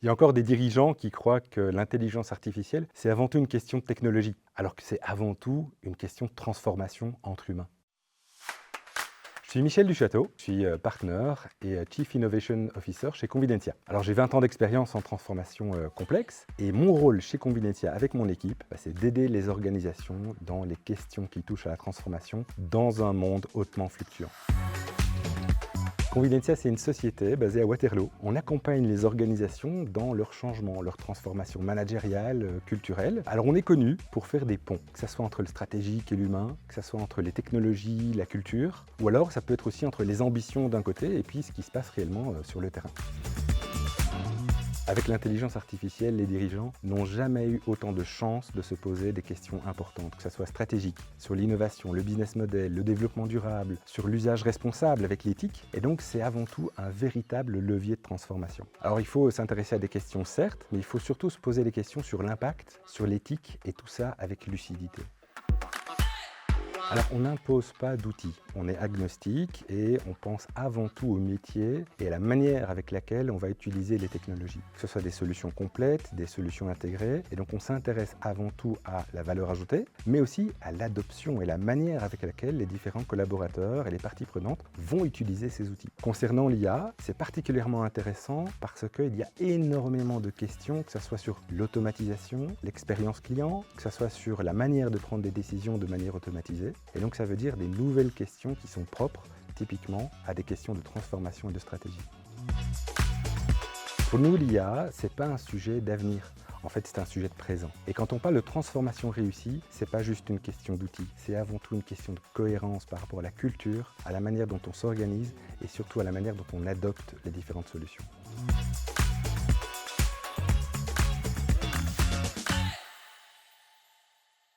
Il y a encore des dirigeants qui croient que l'intelligence artificielle, c'est avant tout une question de technologie, alors que c'est avant tout une question de transformation entre humains. Je suis Michel Duchâteau, je suis partner et Chief Innovation Officer chez Convidentia. Alors j'ai 20 ans d'expérience en transformation complexe et mon rôle chez Convidentia avec mon équipe, c'est d'aider les organisations dans les questions qui touchent à la transformation dans un monde hautement fluctuant. Convidentia, c'est une société basée à Waterloo. On accompagne les organisations dans leur changement, leur transformation managériale, culturelle. Alors on est connu pour faire des ponts, que ce soit entre le stratégique et l'humain, que ce soit entre les technologies, la culture, ou alors ça peut être aussi entre les ambitions d'un côté et puis ce qui se passe réellement sur le terrain. Avec l'intelligence artificielle, les dirigeants n'ont jamais eu autant de chances de se poser des questions importantes, que ce soit stratégique, sur l'innovation, le business model, le développement durable, sur l'usage responsable avec l'éthique. Et donc, c'est avant tout un véritable levier de transformation. Alors, il faut s'intéresser à des questions, certes, mais il faut surtout se poser des questions sur l'impact, sur l'éthique et tout ça avec lucidité. Alors, on n'impose pas d'outils, on est agnostique et on pense avant tout au métier et à la manière avec laquelle on va utiliser les technologies. Que ce soit des solutions complètes, des solutions intégrées, et donc on s'intéresse avant tout à la valeur ajoutée, mais aussi à l'adoption et la manière avec laquelle les différents collaborateurs et les parties prenantes vont utiliser ces outils. Concernant l'IA, c'est particulièrement intéressant parce qu'il y a énormément de questions, que ce soit sur l'automatisation, l'expérience client, que ce soit sur la manière de prendre des décisions de manière automatisée. Et donc ça veut dire des nouvelles questions qui sont propres, typiquement, à des questions de transformation et de stratégie. Pour nous, l'IA, ce n'est pas un sujet d'avenir. En fait, c'est un sujet de présent. Et quand on parle de transformation réussie, ce n'est pas juste une question d'outils. C'est avant tout une question de cohérence par rapport à la culture, à la manière dont on s'organise et surtout à la manière dont on adopte les différentes solutions.